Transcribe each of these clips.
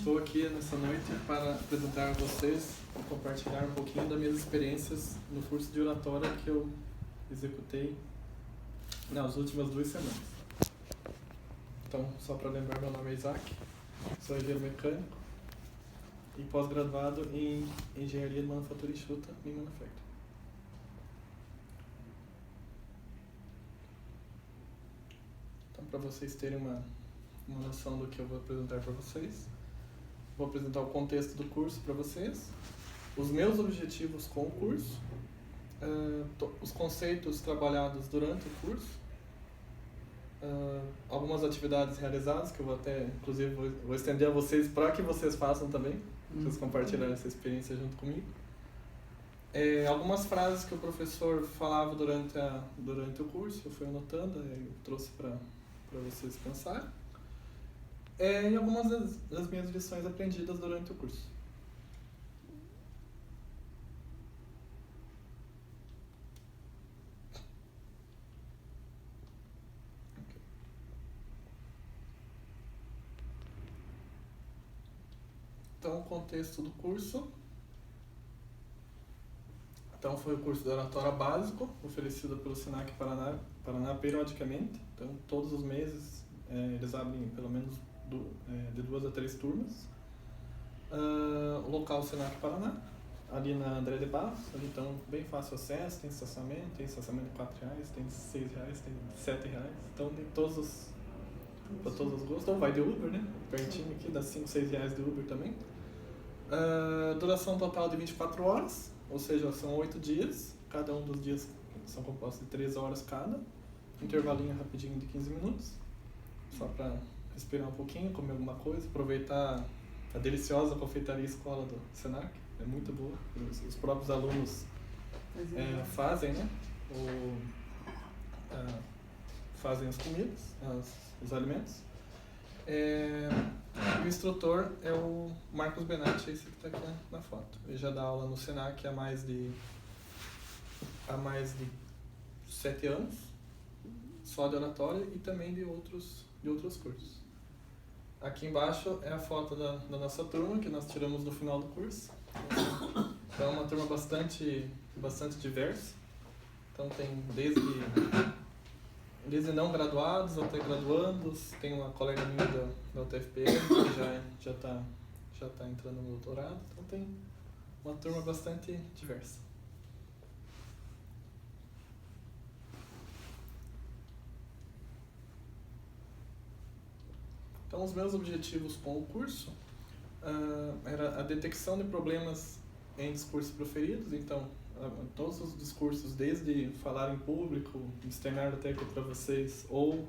Estou aqui nessa noite para apresentar a vocês e compartilhar um pouquinho das minhas experiências no curso de oratória que eu executei nas últimas 2 semanas. Então, só para lembrar, meu nome é Isaac, sou engenheiro mecânico e pós-graduado em Engenharia de Manufatura Enxuta em Manufacturing. Então, para vocês terem uma noção do que eu vou apresentar para vocês, vou apresentar o contexto do curso para vocês, os meus objetivos com o curso, os conceitos trabalhados durante o curso, algumas atividades realizadas, que eu vou até, inclusive, vou estender a vocês para que vocês façam também, vocês compartilharem essa experiência junto comigo. Algumas frases que o professor falava durante o curso, eu fui anotando, eu trouxe para vocês pensarem. E algumas das minhas lições aprendidas durante o curso. Então, o contexto do curso. Então, foi o curso de oratória básico, oferecido pelo SENAC Paraná periodicamente. Então, todos os meses, eles abrem pelo menos de 2 a 3 turmas. O local SENAC Paraná, ali na André de Barros, então bem fácil acesso, tem estacionamento de R$4, tem R$6, tem R$7, então tem para todos os gostos. Então vai de Uber, né? Pertinho aqui, dá R$5, R$6 de Uber também. Duração total de 24 horas, ou seja, são 8 dias, cada um dos dias são compostos de 3 horas cada, intervalinho rapidinho de 15 minutos, só para respirar um pouquinho, comer alguma coisa, aproveitar a deliciosa confeitaria escola do SENAC, é muito boa, os próprios alunos fazem, né? Fazem as comidas, os alimentos. O instrutor é o Marcos Benatti, esse que está aqui na foto. Ele já dá aula no SENAC há mais de 7 anos, só de oratória e também de outros cursos. Aqui embaixo é a foto da nossa turma, que nós tiramos no final do curso. Então é uma turma bastante diversa. Então tem desde não graduados até graduandos. Tem uma colega minha da UTFPR que já está entrando no doutorado. Então tem uma turma bastante diversa. Então, os meus objetivos com o curso era a detecção de problemas em discursos proferidos. Então, todos os discursos, desde falar em público, externar a técnica para vocês, ou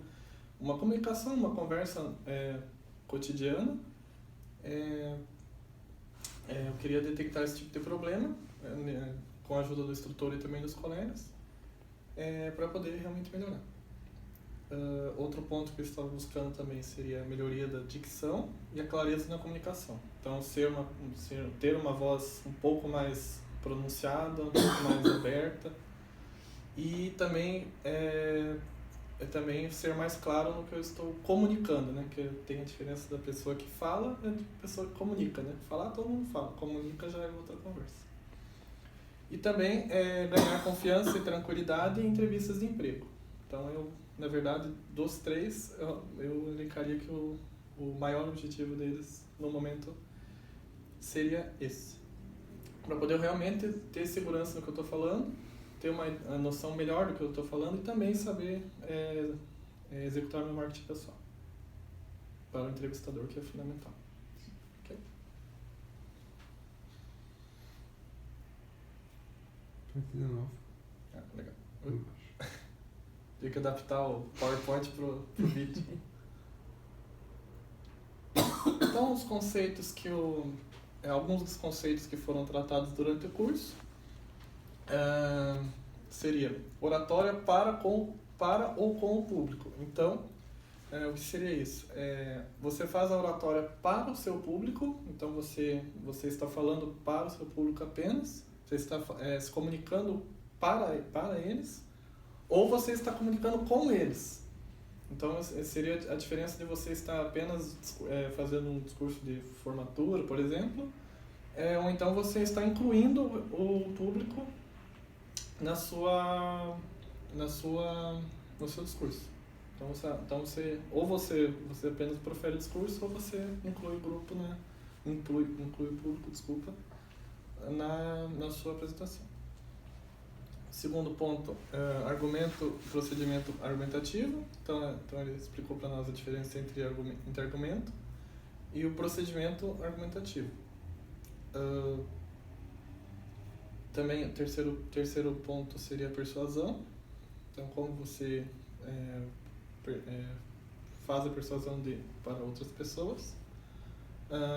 uma comunicação, uma conversa cotidiana, eu queria detectar esse tipo de problema, com a ajuda do instrutor e também dos colegas, para poder realmente melhorar. Outro ponto que eu estava buscando também seria a melhoria da dicção e a clareza na comunicação. Então, ter uma voz um pouco mais pronunciada, um pouco mais aberta, e também ser mais claro no que eu estou comunicando, né? Que tem a diferença da pessoa que fala e da pessoa que comunica, né? Falar todo mundo fala, comunica já é outra conversa. E também ganhar confiança e tranquilidade em entrevistas de emprego. Então, na verdade, dos 3, eu elencaria que o maior objetivo deles no momento seria esse. Para poder realmente ter segurança no que eu estou falando, ter uma noção melhor do que eu estou falando e também saber executar meu marketing pessoal para o entrevistador, que é fundamental. Ok? Aqui de novo. Legal. Tem que adaptar o PowerPoint pro vídeo. Então, os conceitos alguns dos conceitos que foram tratados durante o curso seria oratória para ou com o público. Então, o que seria isso? Você faz a oratória para o seu público, então você está falando para o seu público apenas, você está se comunicando para eles, ou você está comunicando com eles. Então, seria a diferença de você estar apenas fazendo um discurso de formatura, por exemplo, ou então você está incluindo o público no seu discurso. Então você apenas profere o discurso ou você inclui o grupo, né? Inclui o público, desculpa, na sua apresentação. Segundo ponto, procedimento argumentativo. Então ele explicou para nós a diferença entre argumento e o procedimento argumentativo. Também o terceiro ponto seria a persuasão. Então, como você faz a persuasão para outras pessoas.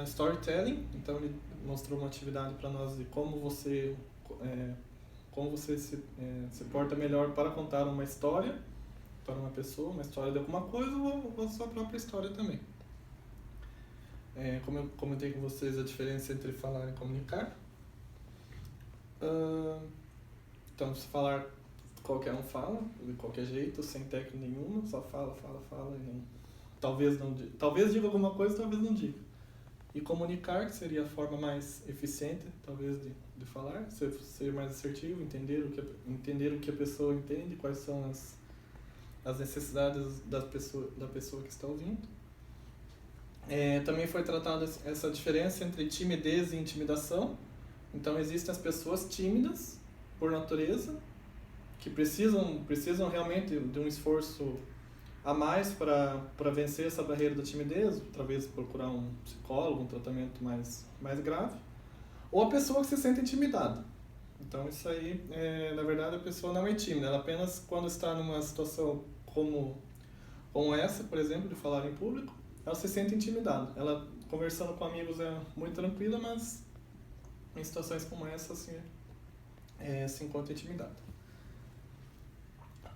Storytelling. Então, ele mostrou uma atividade para nós de como você se porta melhor para contar uma história para uma pessoa, uma história de alguma coisa ou a sua própria história também. Como eu comentei com vocês, a diferença entre falar e comunicar. Então, se falar, qualquer um fala, de qualquer jeito, sem técnica nenhuma, só fala e não, talvez diga alguma coisa, talvez não diga. E comunicar, que seria a forma mais eficiente, talvez, de falar, ser mais assertivo, entender o que a pessoa entende, quais são as necessidades da pessoa que está ouvindo. Também foi tratada essa diferença entre timidez e intimidação. Então, existem as pessoas tímidas, por natureza, que precisam realmente de um esforço a mais para vencer essa barreira da timidez, talvez procurar um psicólogo, um tratamento mais grave, ou a pessoa que se sente intimidada. Então, isso aí, na verdade, a pessoa não é tímida, ela apenas, quando está numa situação como essa, por exemplo, de falar em público, ela se sente intimidada. Ela, conversando com amigos, é muito tranquila, mas em situações como essa, assim, se encontra intimidada.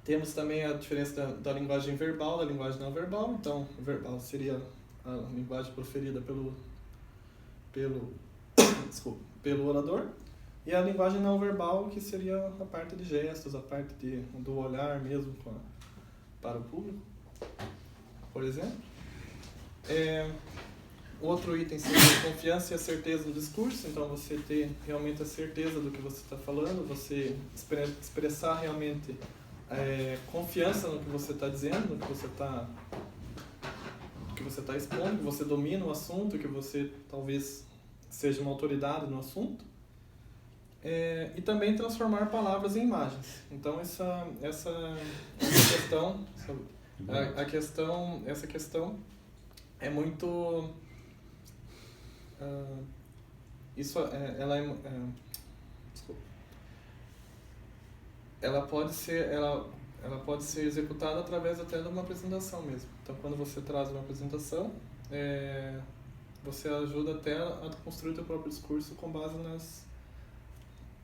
Temos também a diferença da linguagem verbal da linguagem não verbal. Então, verbal seria a linguagem proferida pelo orador, e a linguagem não verbal, que seria a parte de gestos, a parte do olhar mesmo para o público, por exemplo. Outro item seria a confiança e a certeza do discurso. Então, você ter realmente a certeza do que você está falando, você expressar realmente confiança no que você está dizendo, no que você está expondo, que você domina o assunto, que você talvez seja uma autoridade no assunto. E também transformar palavras em imagens. Então, essa questão é muito... Ela pode ser executada através até de uma apresentação mesmo. Então, quando você traz uma apresentação, você ajuda até a construir o seu próprio discurso com base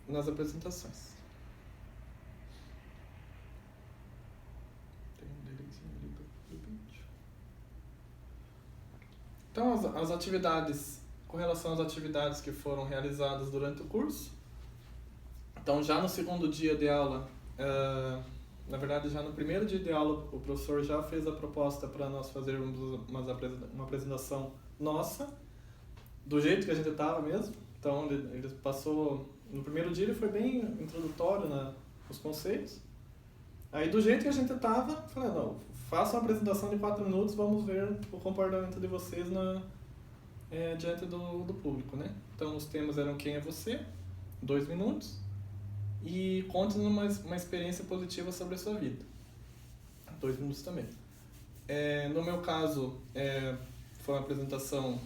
nas apresentações. Tem um delayzinho ali do vídeo. Então, as atividades, com relação às atividades que foram realizadas durante o curso, então, já no segundo dia de aula, na verdade, já no primeiro dia de aula, o professor já fez a proposta para nós fazermos uma apresentação nossa, do jeito que a gente estava mesmo. Então, ele passou... No primeiro dia, ele foi bem introdutório nos conceitos. Aí, do jeito que a gente estava, falei, não, faça uma apresentação de 4 minutos, vamos ver o comportamento de vocês diante do público, né? Então, os temas eram quem é você, 2 minutos, e conte-nos uma experiência positiva sobre a sua vida, 2 minutos também. No meu caso, foi uma apresentação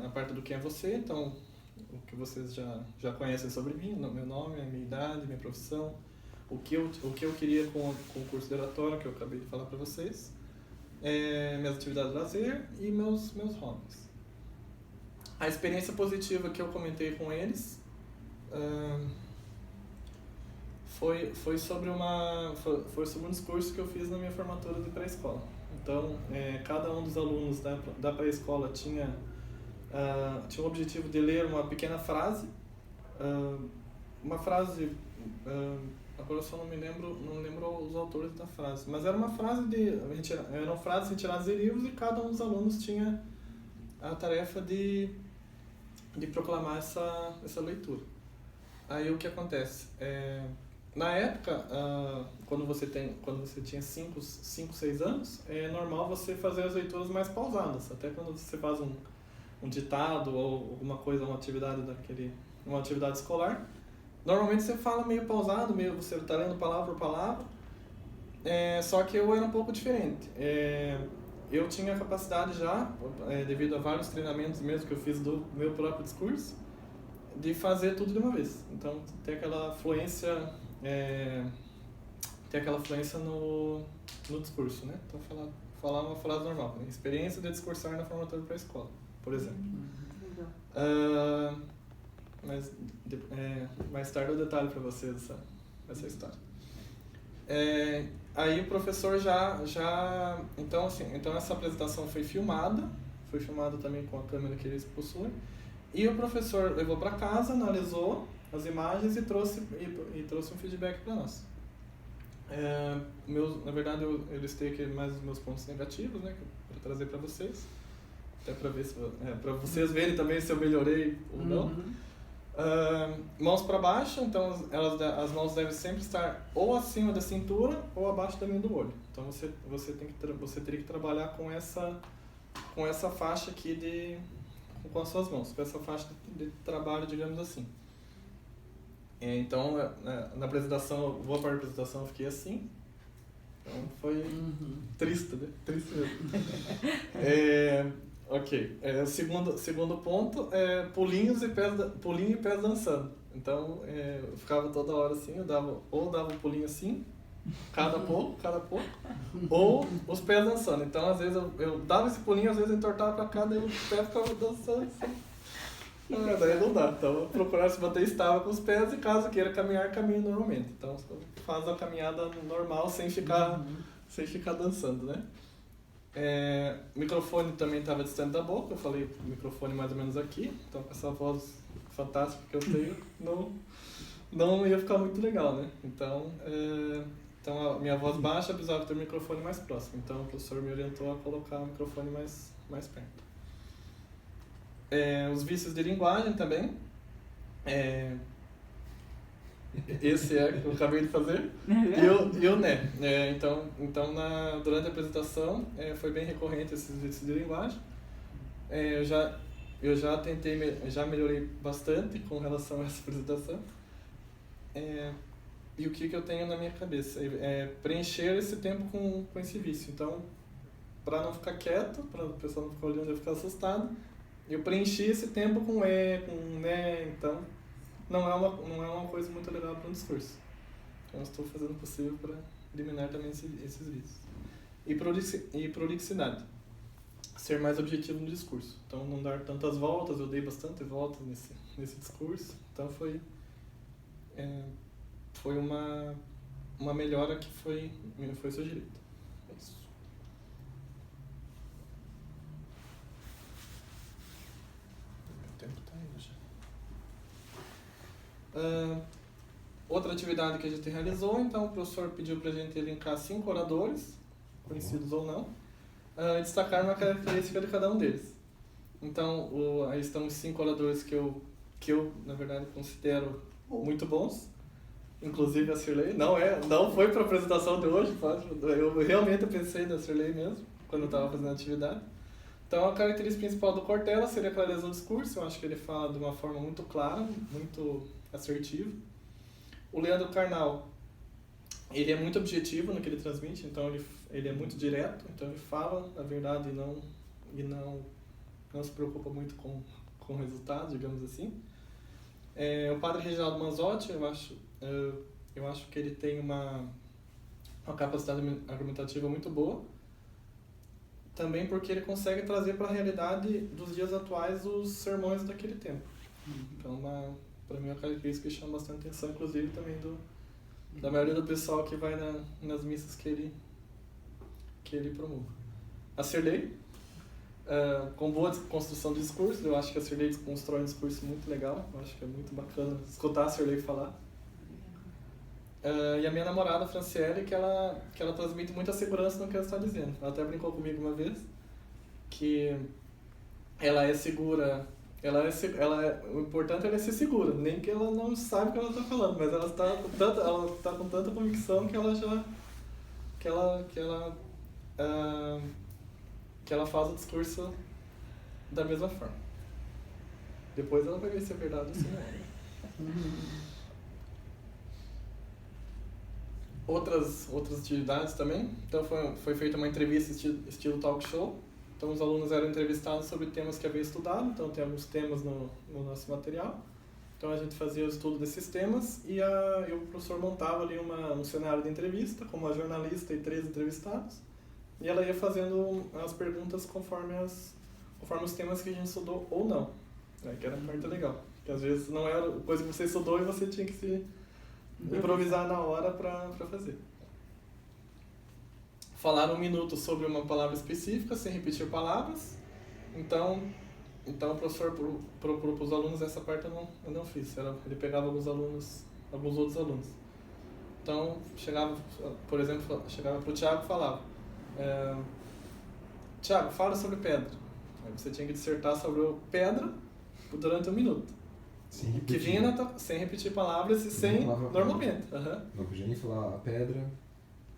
na parte do quem é você, então o que vocês já conhecem sobre mim, meu nome, a minha idade, minha profissão, o que eu queria com o curso de oratória, que eu acabei de falar para vocês, minhas atividades de lazer e meus hobbies. A experiência positiva que eu comentei com eles foi sobre um discurso que eu fiz na minha formatura de pré-escola. Então, cada um dos alunos da pré-escola tinha o objetivo de ler uma pequena frase, uma frase agora eu só não lembro os autores da frase, mas era uma frase eram frases retiradas de livros e cada um dos alunos tinha a tarefa de proclamar essa leitura. Aí o que acontece? Na época, quando você tinha 5, 6 anos, é normal você fazer as leituras mais pausadas. Até quando você faz um ditado ou alguma coisa, uma atividade escolar, normalmente você fala meio pausado, você está lendo palavra por palavra. Só que eu era um pouco diferente. Eu tinha a capacidade já, devido a vários treinamentos mesmo que eu fiz do meu próprio discurso, de fazer tudo de uma vez. Então, tem aquela fluência no discurso, né? Então, falar uma frase normal. Experiência de discursar na formatura para a escola, por exemplo. Mas mais tarde eu detalho para vocês essa história. Aí o professor então essa apresentação foi filmada também com a câmera que eles possuem, e o professor levou para casa, analisou as imagens e trouxe um feedback para nós. Na verdade eu listei aqui mais os meus pontos negativos, né, para trazer para vocês, até para ver para vocês verem também se eu melhorei ou não. Mãos para baixo, então as mãos devem sempre estar ou acima da cintura ou abaixo da linha do olho. Então você teria que trabalhar com essa faixa aqui com as suas mãos, com essa faixa de trabalho, digamos assim. Então na apresentação, boa parte da apresentação eu fiquei assim. Então foi triste, né? Triste mesmo. Ok. O segundo ponto é pulinho e pés dançando. Então, eu ficava toda hora assim, eu dava um pulinho assim, cada pouco, ou os pés dançando. Então, às vezes eu dava esse pulinho, às vezes eu entortava pra cá, daí o pé ficava dançando assim. Daí não dá. Então, eu procurava se manter estável com os pés e caso queira caminhar, caminhe normalmente. Então, faz a caminhada normal sem ficar dançando, né? O microfone também estava distante da boca, eu falei o microfone mais ou menos aqui, então com essa voz fantástica que eu tenho, não ia ficar muito legal, né? Então a minha voz baixa precisava ter o microfone mais próximo, então o professor me orientou a colocar o microfone mais perto. Os vícios de linguagem também. Esse que eu acabei de fazer, e o né. Então durante a apresentação foi bem recorrente esses vícios de linguagem. Eu já já melhorei bastante com relação a essa apresentação. E o que eu tenho na minha cabeça? Preencher esse tempo com esse vício. Então, para não ficar quieto, para o pessoal não ficar olhando e ficar assustado, eu preenchi esse tempo com com né, então não é uma coisa muito legal para um discurso. Então, eu estou fazendo o possível para eliminar também esses vícios. E prolixidade. Ser mais objetivo no discurso. Então, não dar tantas voltas, eu dei bastante voltas nesse discurso. Então, foi uma melhora que foi sugerida. É isso. O tempo está indo já. Outra atividade que a gente realizou, então o professor pediu para a gente elencar 5 oradores, conhecidos ou não, e destacar uma característica de cada um deles. Então, aí estão os 5 oradores que eu, na verdade, considero muito bons. Inclusive a Sirley, não foi para a apresentação de hoje, eu realmente pensei na Sirley mesmo, quando eu estava fazendo a atividade. Então, a característica principal do Cortella seria a clareza do discurso. Eu acho que ele fala de uma forma muito clara, muito assertiva. O Leandro Carnal, ele é muito objetivo no que ele transmite, então ele é muito direto, então ele fala a verdade e não se preocupa muito com o resultado, digamos assim. O padre Reginaldo Manzotti, eu acho que ele tem uma capacidade argumentativa muito boa, também porque ele consegue trazer para a realidade dos dias atuais os sermões daquele tempo. Então, para mim, é uma característica que chama bastante atenção, inclusive também da maioria do pessoal que vai nas missas que ele promove. A Sirley, com boa construção de discurso, eu acho que a Sirley constrói um discurso muito legal, eu acho que é muito bacana escutar a Sirley falar. E a minha namorada, Franciele, que ela transmite muita segurança no que ela está dizendo. Ela até brincou comigo uma vez que ela é segura. O importante é ela ser segura, nem que ela não saiba o que ela está falando, mas ela está com tanta convicção que ela já que ela faz o discurso da mesma forma. Depois ela vai ver se é verdade ou se não é. Outras atividades também. Então foi feita uma entrevista estilo talk show. Então os alunos eram entrevistados sobre temas que haviam estudado. Então tem alguns temas no nosso material. Então a gente fazia o estudo desses temas e o professor montava ali um cenário de entrevista com uma jornalista e 3 entrevistados. E ela ia fazendo as perguntas conforme os temas que a gente estudou ou não. Que era a parte legal. Porque às vezes não era coisa que você estudou e você tinha que se improvisar na hora para fazer. Falar 1 minuto sobre uma palavra específica, sem repetir palavras. Então o professor procurou para os alunos, essa parte eu não fiz. Ele pegava alguns outros alunos. Então, por exemplo, chegava para o Thiago e falava: Thiago, fala sobre pedra. Aí você tinha que dissertar sobre pedra durante 1 minuto. Que vinha sem repetir palavras e sem... Normalmente. Não podia nem falar a pedra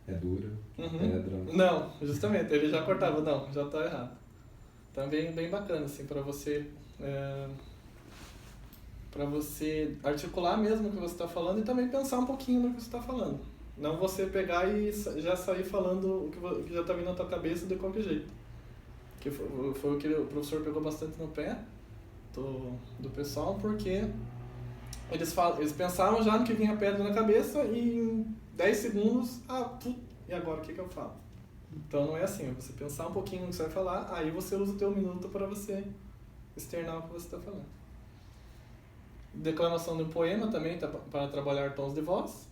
é dura, pedra... Não, justamente. Ele já cortava. Não, já está errado. Então é bem bacana, assim, para você articular mesmo o que você está falando e também pensar um pouquinho no que você está falando. Não você pegar e já sair falando o que já está vindo na tua cabeça de qualquer jeito. Que foi o que o professor pegou bastante no pé do pessoal, porque eles pensavam já no que vinha pedra na cabeça e em 10 segundos, e agora o que eu falo? Então não é assim, é você pensar um pouquinho no que você vai falar, aí você usa o teu minuto para você externar o que você está falando. Declamação de um poema também, para trabalhar tons de voz.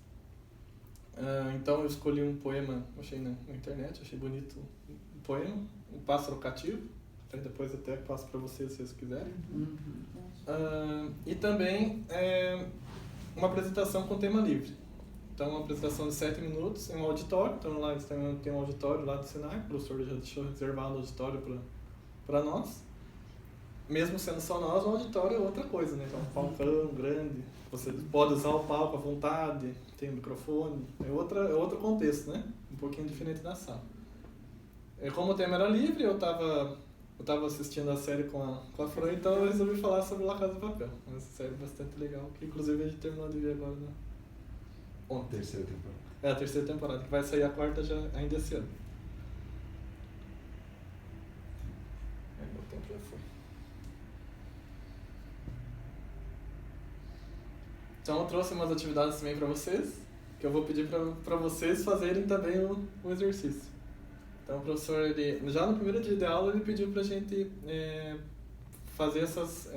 Então eu escolhi um poema, achei na internet, achei bonito um poema, Um Pássaro Cativo. Depois até passo para vocês se vocês quiserem. E também uma apresentação com tema livre. Então uma apresentação de 7 minutos em um auditório. Então lá eles tem um auditório lá do Senac, o professor já deixou reservado o auditório para nós. Mesmo sendo só nós, o auditório é outra coisa, né? Então um palcão grande, você pode usar o palco à vontade, tem um microfone, é outro contexto, né? Um pouquinho diferente da sala. Como o tema era livre, eu estava assistindo a série com a Fran, então eu resolvi falar sobre La Casa de Papel. Uma série bastante legal, que inclusive a gente terminou de ver agora ontem. Terceira temporada. É a terceira temporada, que vai sair a 4ª já ainda esse ano. Meu tempo já foi. Então eu trouxe umas atividades também para vocês, que eu vou pedir para vocês fazerem também o exercício. Então o professor, já no primeiro dia de aula, ele pediu para a gente fazer essas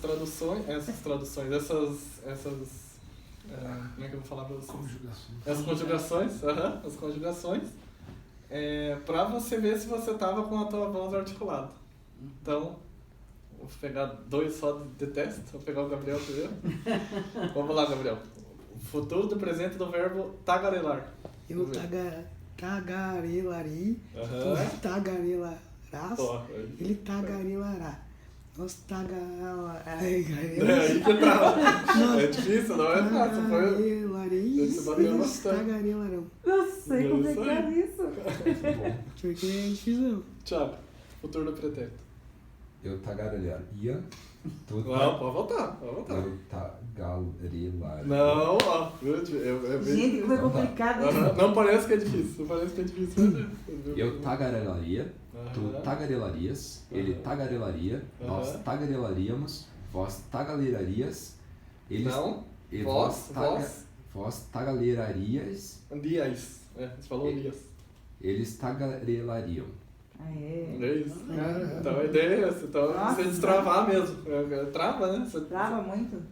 traduções, como é que eu vou falar para vocês? As conjugações, para você ver se você estava com a tua voz articulada. Então, vou pegar 2 só de teste, vou pegar o Gabriel primeiro. Vamos lá, Gabriel. O futuro do presente do verbo tagarelar. Eu tagarelari, tu tagarelarás, ele tagarelará. Nós tagarelará. Aí que trava. É difícil, não é fácil. Você bateu bastante. Tagarelarão. Não sei como é que é isso. Porque é difícil. Thiago, futuro do pretérito. Eu tagarelaria. Não, pode voltar. Eu tagarelaria. Não, ó. Gente, como é complicado isso. Não parece que é difícil. Eu tagarelaria. Tu tagarelarias. Ele tagarelaria. Nós tagarelaríamos. Vós tagarelarias. Eles. Não. E vós tagarelarias. Dias. Você falou dias. Eles tagarelariam. É isso. Então a ideia é essa. Então você destravar mesmo. Trava, né? Trava muito?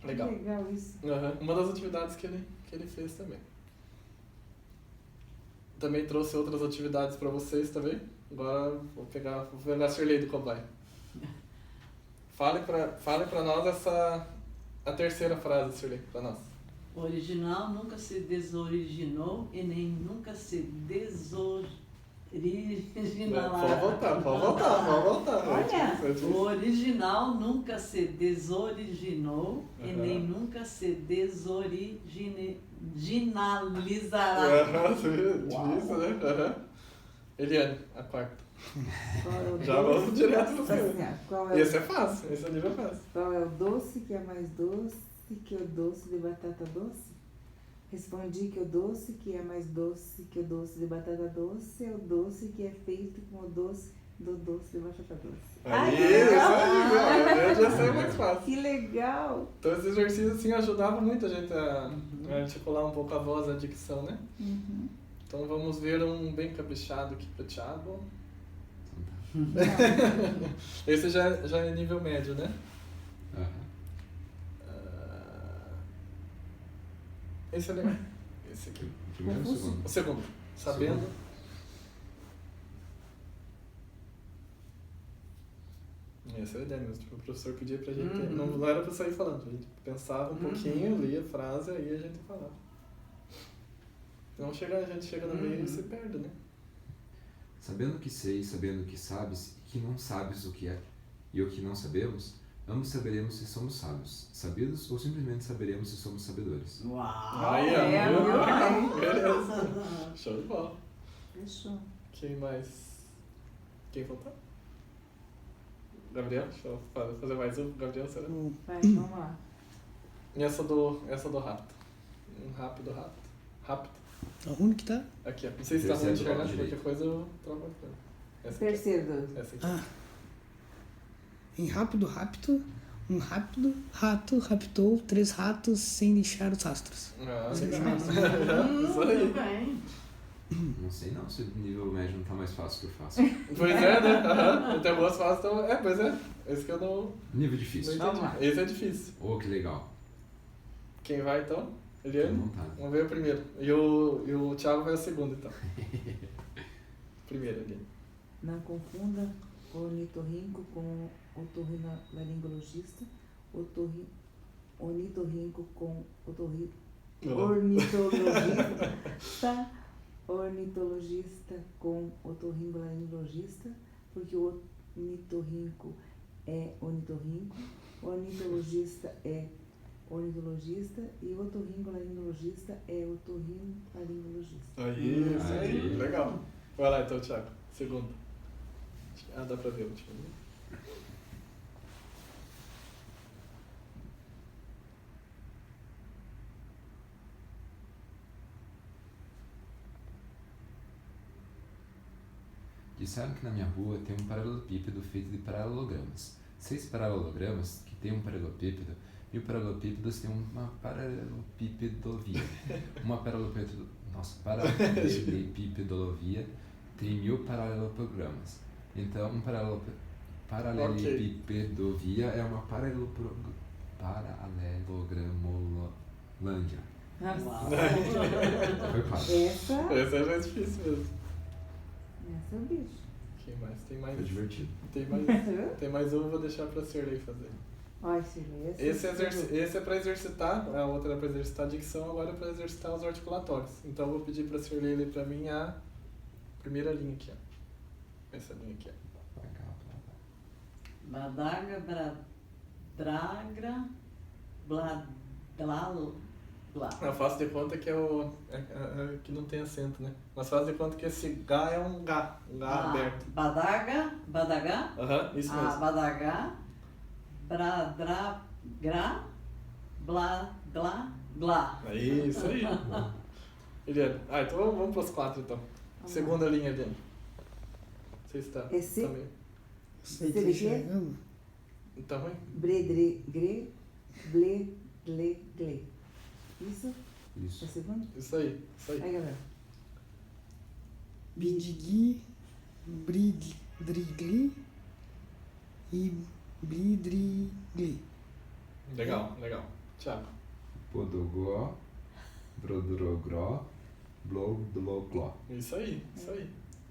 Legal. Que legal isso. Uma das atividades que ele fez também. Também trouxe outras atividades para vocês também. Agora vou pegar a Shirley do cobaia. Fale para nós a terceira frase, Shirley, pra nós. O original nunca se desoriginou e nem nunca se desoriginará. Pode voltar. Olha, O original nunca se desoriginou e nem nunca se desoriginalizará. Isso, né? Eliane, a quarta. qual é o Já doce? vamos direto no Assim, filme. qual é Esse é fácil, esse é nível fácil. Qual é o doce que é mais doce que o doce de batata doce? Respondi que o doce que é mais doce que o doce de batata doce é o doce que é feito com o doce do doce de batata doce. Aí, que legal! isso aí, já saiu mais fácil. Que legal! Então esse exercício assim ajudava muito a gente a articular um pouco a voz, a dicção, né? Uhum. Então vamos ver um bem caprichado aqui pro Thiago. Esse já é nível médio, né? Esse é legal. Esse aqui. O primeiro ou o segundo? O segundo. Sabendo. Essa é a ideia mesmo. Tipo, o professor pedia pra gente. Não era pra sair falando, a gente pensava um pouquinho, lia a frase, aí a gente falava. Então a gente chega no meio e se perde, né? Sabendo que sei, sabendo que sabes, e que não sabes o que é, e o que não sabemos, ambos saberemos se somos sábios, sabidos, ou simplesmente saberemos se somos sabedores. Uau! Aí, ó. beleza. Show de bola. Fechou. Quem mais? Quem faltou? Gabriel? Deixa eu fazer mais um. Gabriel, será? Vai, vamos lá. E essa do rápido. Rápido. Aonde que tá? Aqui, ó. Não sei se tá Terceiro muito do lado enxergando, qualquer direito. coisa eu troco aqui. Essa aqui. Terceiro. Essa aqui. Ah. Em rápido, um rápido rato raptou 3 ratos sem deixar os rastros. Ah, Sem legal. chance. Isso aí. Muito bem. Não sei não se o nível médio não tá mais fácil que eu faço. Pois é, né? Tem algumas fases, então... pois é. Esse que eu não Nível difícil. entendi. Vamos lá. Esse é difícil. Oh, que legal. Quem vai, então? Tô Eliane? vontade. Vamos ver o primeiro. E o Thiago vai o segundo, então. Primeiro, Eliane. Não confunda ornitorrinco com otorrinolaringologista, ornitorrinco com ornitologista com otorrinolaringologista, porque o ornitorrinco é ornitorrinco, o ornitologista é ornitologista e o otorrinolaringologista é otorrinolaringologista. Aí, isso aí. Aí. Legal. Vai lá, então, Thiago. Segundo. Ah, dá pra ver o último. Disseram que na minha rua tem um paralelepípedo feito de paralelogramas. 6 paralelogramas que tem um paralelepípedo, e o paralelepípedos tem uma paralelepipedovia. Uma paralelepipedovia tem 1000 paralelogramas. Então, um paralelepipedovia é uma paralelogramolândia. Uau. Foi fácil. Essa já é difícil mesmo. Essa é o bicho. Quem mais? Tem mais? Foi divertido. Tem mais um, vou deixar pra Shirley fazer. Olha, Shirley, Esse é pra exercitar, a outra é pra exercitar a dicção, agora é pra exercitar os articulatórios. Então eu vou pedir pra Shirley ler pra mim a primeira linha aqui, ó. Essa linha aqui, ó. Badaga, bradragra, bladlalo. Eu faço de conta que é o. Que não tem acento, né? Mas faço de conta que esse Gá é um Gá aberto. Badagá, Isso mesmo. badagá, bradragra, blá. Aí, isso aí. Eliane. Então vamos pros 4 então. Segunda linha, Eliane. Você está. Esse? Também. Sei que que ele enxergamos. Tá ruim? Ble. Isso? Isso. É o segundo? Isso aí. Aí, Gabriel. Bidigui, bridrigli e bridrigli. Legal. Thiago. Podogó, brodrogró, blodlogló. Isso aí.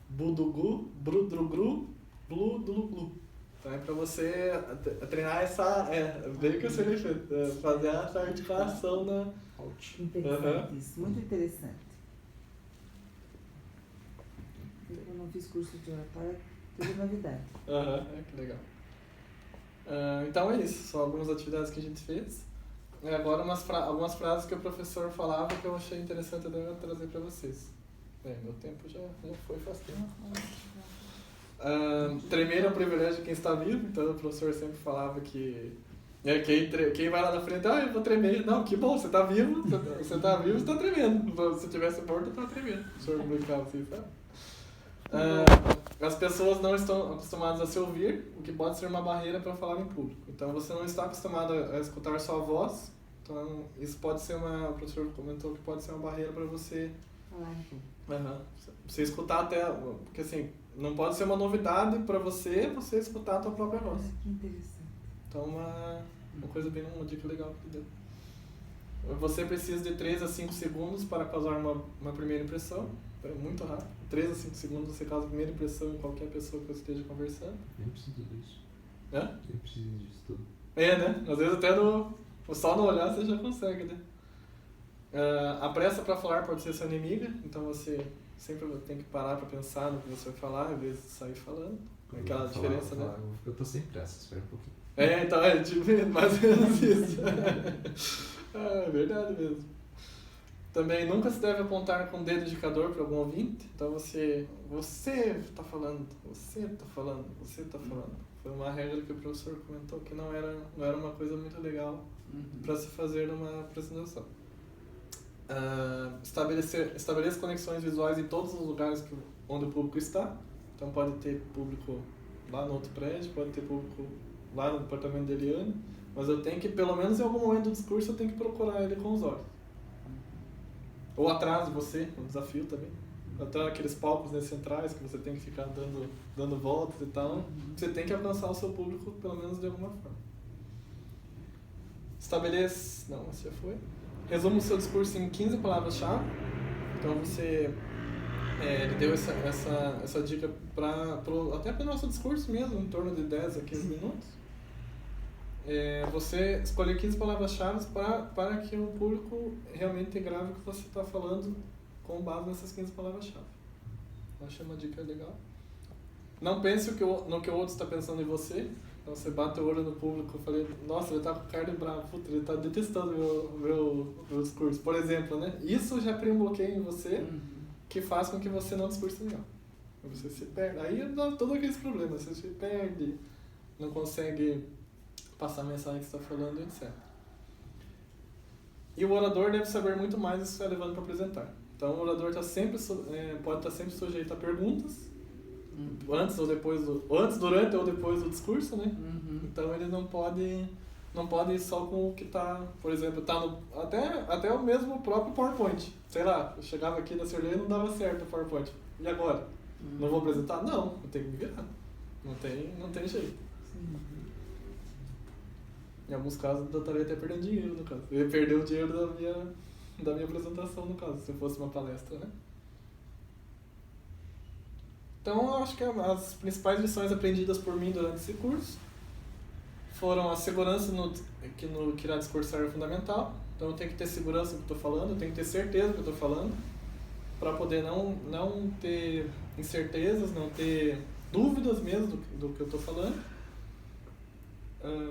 Budugu, brudrugru, bluduluglu. Então é para você treinar essa... bem que eu sei fazer essa articulação na... Interessante isso, muito interessante. Eu não fiz curso de oratória, tudo novidade. Que legal. Então é isso, são algumas atividades que a gente fez. E agora algumas frases que o professor falava que eu achei interessante eu trazer para vocês. Meu tempo já foi faz tempo. Tremer é um privilégio de quem está vivo, então o professor sempre falava que quem vai lá na frente, eu vou tremer. Não, que bom, você está vivo, você está tremendo. Se tivesse morto, eu estava tremendo. O professor brincava assim, sabe? As pessoas não estão acostumadas a se ouvir, o que pode ser uma barreira para falar em público. Então você não está acostumado a escutar sua voz, então isso pode ser o professor comentou que pode ser uma barreira para você Falar em público. Você escutar até, porque assim, não pode ser uma novidade para você escutar a tua própria voz. Que interessante. Então uma coisa bem, uma dica legal que deu. Você precisa de 3 a 5 segundos para causar uma primeira impressão. É muito rápido. 3 a 5 segundos você causa a primeira impressão em qualquer pessoa que você esteja conversando. Nem preciso disso. Hã? Nem preciso disso tudo. Né? Às vezes até só no olhar você já consegue, né? A pressa para falar pode ser sua inimiga, então você sempre tem que parar para pensar no que você vai falar, às vezes sair falando. Aquela diferença, né? Eu tô sem pressa, espera um pouquinho. Então tipo, mais ou menos isso. É verdade mesmo. Também nunca se deve apontar com o dedo indicador para algum ouvinte. Então você está falando. Foi uma regra que o professor comentou que não era uma coisa muito legal para se fazer numa apresentação. Estabeleça conexões visuais em todos os lugares onde o público está. Então pode ter público lá no outro prédio, pode ter público lá no departamento de Eliane, mas eu tenho que, pelo menos em algum momento do discurso, eu tenho que procurar ele com os olhos. Ou atrás de você, um desafio também. Até aqueles palcos centrais que você tem que ficar dando voltas e tal. Você tem que alcançar o seu público, pelo menos de alguma forma. Esse já foi. Resuma o seu discurso em 15 palavras-chave. Então você... ele deu essa dica até para o nosso discurso mesmo, em torno de 10 a 15 minutos. Você escolher 15 palavras-chave para que o público realmente grave o que você está falando com base nessas 15 palavras-chave. Achei uma dica legal. Não pense no que o outro está pensando em você. Então você bate o olho no público e fala, nossa, ele está com cara de bravo, puta, ele está detestando meu discurso. Por exemplo, né? Isso já cria um bloqueio em você que faz com que você não discurse legal. Você se perde. Aí dá todos aqueles problemas. Você se perde, não consegue passar a mensagem que você está falando, etc. E o orador deve saber muito mais do que você está levando para apresentar. Então o orador pode estar sempre sujeito a perguntas, antes, durante ou depois do discurso, né? Então ele não pode ir só com o que está, por exemplo, até o mesmo próprio PowerPoint. Sei lá, eu chegava aqui na Sirlene e não dava certo o PowerPoint. E agora? Não vou apresentar? Não, eu tenho que me virar. Não tem jeito. Em alguns casos eu estaria até perdendo dinheiro, no caso. Eu ia perder o dinheiro da minha apresentação, no caso, se fosse uma palestra, né? Então, eu acho que as principais lições aprendidas por mim durante esse curso foram a segurança que irá discursar é fundamental. Então, eu tenho que ter segurança do que estou falando, eu tenho que ter certeza do que estou falando, para poder não ter incertezas, não ter dúvidas mesmo do que eu estou falando.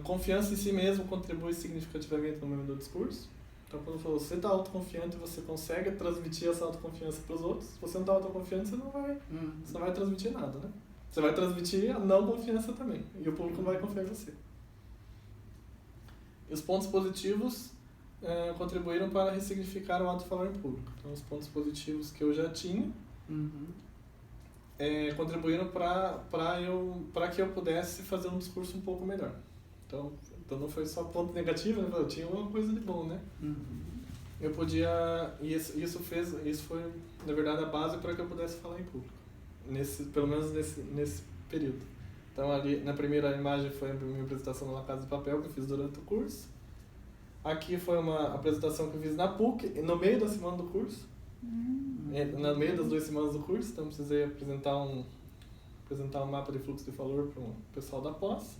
Confiança em si mesmo contribui significativamente no meu discurso. Então, quando você está autoconfiante, você consegue transmitir essa autoconfiança para os outros. Se você não está autoconfiante, você não vai transmitir nada, né? Você vai transmitir a não confiança também. E o público não vai confiar em você. E os pontos positivos contribuíram para ressignificar o ato de falar em público. Então, os pontos positivos que eu já tinha contribuíram para que eu pudesse fazer um discurso um pouco melhor. Então não foi só ponto negativo, né? Eu tinha uma coisa de bom, né? Eu podia... Isso foi, na verdade, a base para que eu pudesse falar em público. Pelo menos nesse período. Então, ali, na primeira imagem foi a minha apresentação na Casa de Papel, que eu fiz durante o curso. Aqui foi uma apresentação que eu fiz na PUC, no meio da semana do curso. No meio das 2 semanas do curso, então precisei apresentar apresentar um mapa de fluxo de valor para o pessoal da pós.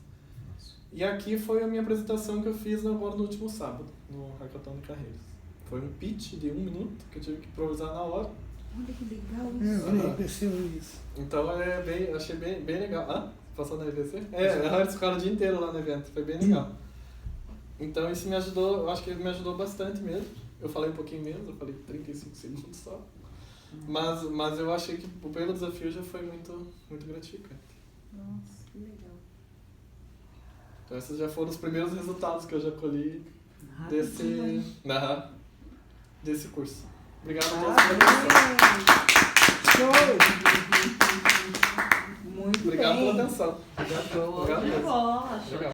E aqui foi a minha apresentação que eu fiz agora no último sábado, no Hackathon de Carreiras. Foi um pitch de 1 minuto que eu tive que improvisar na hora. Olha que legal Olha isso. aí, percebeu isso. Então eu achei bem legal. Ah, passou na EVC? Eles ficaram o dia inteiro lá no evento, foi bem legal. Então isso me ajudou, eu acho que me ajudou bastante mesmo. Eu falei um pouquinho menos, eu falei 35 segundos só. Mas eu achei que pelo desafio já foi muito gratificante. Nossa, que legal. Então esses já foram os primeiros resultados que eu já colhi Rapidinho. desse curso. Obrigado a todos pela atenção. Show! Muito Obrigado bem. pela atenção. Show Obrigado de mesmo. bola, show Legal.